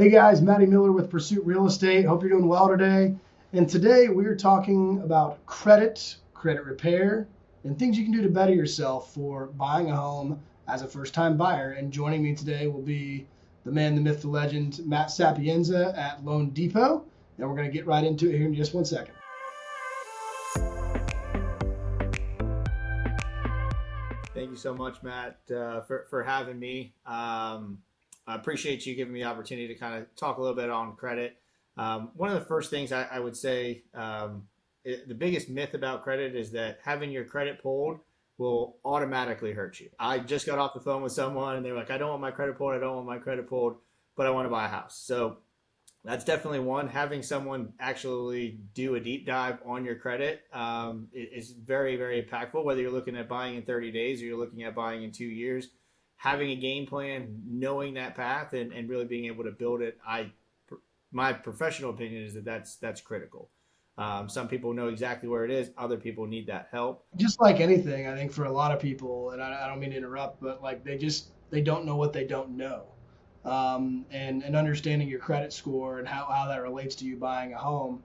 Hey guys, Matty Miller with Pursuit Real Estate. Hope you're doing well today. And today we're talking about credit repair, and things you can do to better yourself for buying a home as a first-time buyer. And joining me today will be the man, the myth, the legend, Matt Sapienza at Loan Depot. And we're going to get right into it here in just 1 second. Thank you so much, Matt, for having me. I appreciate you giving me the opportunity to kind of talk a little bit on credit. One of the first things I would say, the biggest myth about credit is that having your credit pulled will automatically hurt you. I just got off the phone with someone and they were like, I don't want my credit pulled, but I want to buy a house. So that's definitely one. Having someone actually do a deep dive on your credit is very, very impactful, whether you're looking at buying in 30 days or you're looking at buying in 2 years. Having a game plan, knowing that path, and really being able to build it, my professional opinion is that that's critical. Some people know exactly where it is. Other people need that help. Just like anything, I think for a lot of people, and I don't mean to interrupt, but like they don't know what they don't know. And understanding your credit score and how that relates to you buying a home,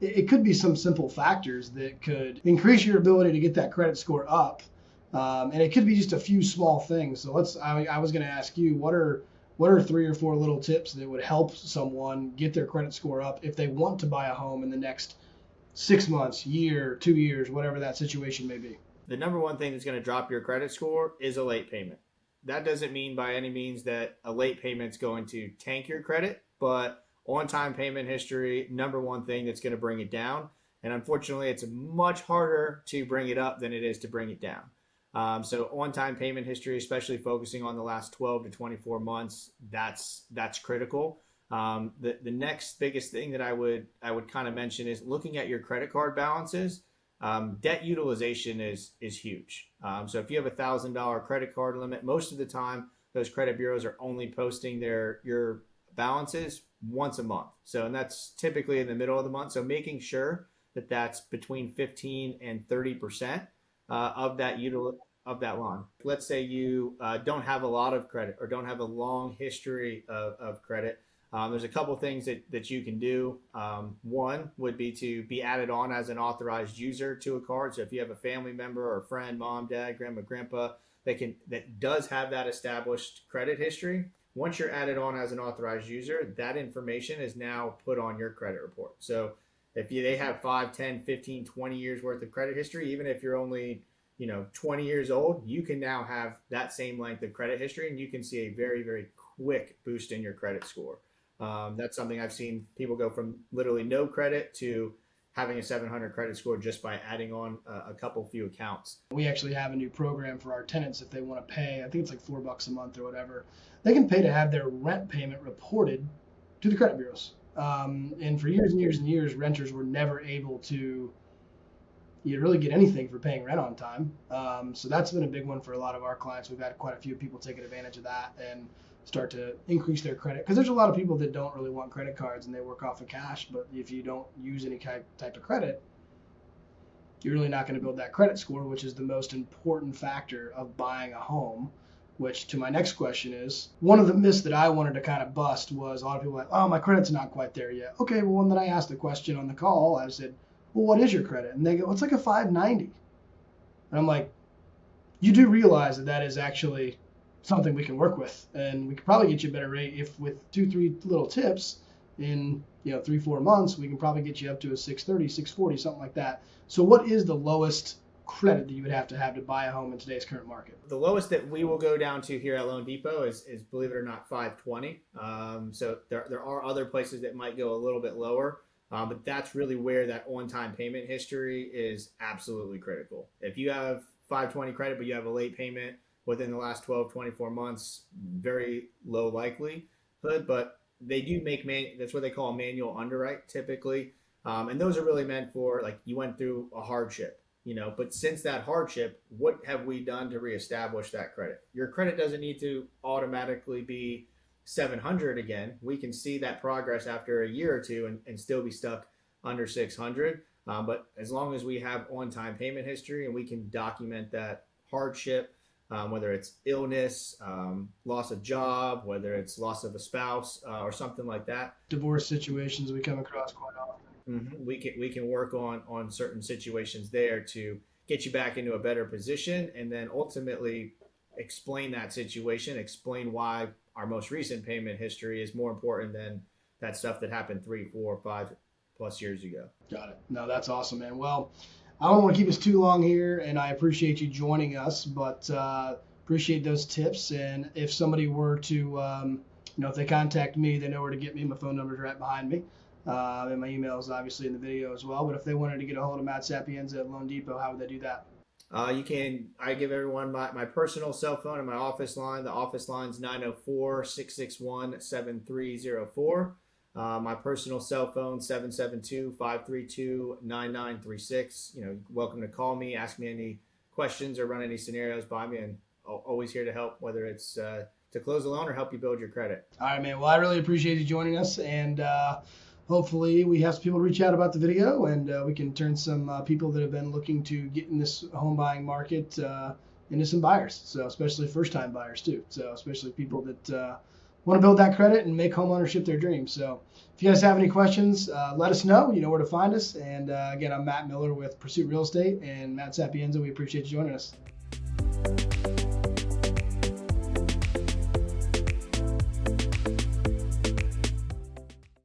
it could be some simple factors that could increase your ability to get that credit score up. And it could be just a few small things. So I was going to ask you, what are 3 or 4 little tips that would help someone get their credit score up if they want to buy a home in the next 6 months, year, 2 years, whatever that situation may be? The number one thing that's going to drop your credit score is a late payment. That doesn't mean by any means that a late payment's going to tank your credit, but on-time payment history, number one thing that's going to bring it down. And unfortunately, it's much harder to bring it up than it is to bring it down. So on-time payment history, especially focusing on the last 12 to 24 months, that's critical. The next biggest thing that I would kind of mention is looking at your credit card balances. Debt utilization is huge. So if you have $1,000 credit card limit, most of the time those credit bureaus are only posting your balances once a month. So, and that's typically in the middle of the month. So making sure that that's between 15 and 30% of that line. Let's say you don't have a lot of credit or don't have a long history of credit. There's a couple things that you can do. One would be to be added on as an authorized user to a card. So if you have a family member or a friend, mom, dad, grandma, grandpa, that does have that established credit history, once you're added on as an authorized user, that information is now put on your credit report. So if they have 5, 10, 15, 20 years worth of credit history, even if you're only 20 years old, you can now have that same length of credit history, and you can see a very, very quick boost in your credit score. That's something I've seen people go from literally no credit to having a 700 credit score just by adding on a couple few accounts. We actually have a new program for our tenants. If they want to pay, I think it's like $4 a month or whatever, they can pay to have their rent payment reported to the credit bureaus. And for years and years and years, renters were never able to really get anything for paying rent on time. So that's been a big one for a lot of our clients. We've had quite a few people taking advantage of that and start to increase their credit, because there's a lot of people that don't really want credit cards and they work off of cash. But if you don't use any type of credit, you're really not going to build that credit score, which is the most important factor of buying a home. Which, to my next question, is one of the myths that I wanted to kind of bust was a lot of people like, oh, my credit's not quite there yet. Okay, well, when I asked the question on the call, I said, well, what is your credit? And they go, it's like a 590. And I'm like, you do realize that is actually something we can work with, and we could probably get you a better rate if with 2-3 little tips in 3-4 months, we can probably get you up to a 630, 640, something like that. So what is the lowest credit that you would have to buy a home in today's current market? The lowest that we will go down to here at Loan Depot is believe it or not, 520. So there are other places that might go a little bit lower. But that's really where that on-time payment history is absolutely critical. If you have 520 credit, but you have a late payment within the last 12, 24 months, very low likelihood, but they do make that's what they call a manual underwrite typically. And those are really meant for, like, you went through a hardship, but since that hardship, what have we done to reestablish that credit? Your credit doesn't need to automatically be 700 again. We can see that progress after a year or two and still be stuck under 600. But as long as we have on-time payment history and we can document that hardship, whether it's illness, loss of job, whether it's loss of a spouse, or something like that. Divorce situations we come across quite often. We can work on certain situations there to get you back into a better position, and then ultimately explain that situation, explain why our most recent payment history is more important than that stuff that happened 3, 4, 5+ years ago. Got it. No, that's awesome, man. Well, I don't want to keep us too long here, and I appreciate you joining us, but appreciate those tips. And if somebody were to, if they contact me, they know where to get me. My phone number is right behind me. And my email is obviously in the video as well. But if they wanted to get a hold of Matt Sapienza at Loan Depot, how would they do that? I give everyone my personal cell phone and my office line. The office line's 904-661-7304. My personal cell phone, 772-532-9936. Welcome to call me, ask me any questions, or run any scenarios by me, and always here to help, whether it's to close a loan or help you build your credit. All right, man. Well, I really appreciate you joining us, and hopefully we have some people reach out about the video, and we can turn some people that have been looking to get in this home buying market into some buyers. So especially first-time buyers too. So especially people that want to build that credit and make home ownership their dream. So if you guys have any questions, let us know. You know where to find us. And again, I'm Matt Miller with Pursuit Real Estate, and Matt Sapienza. We appreciate you joining us.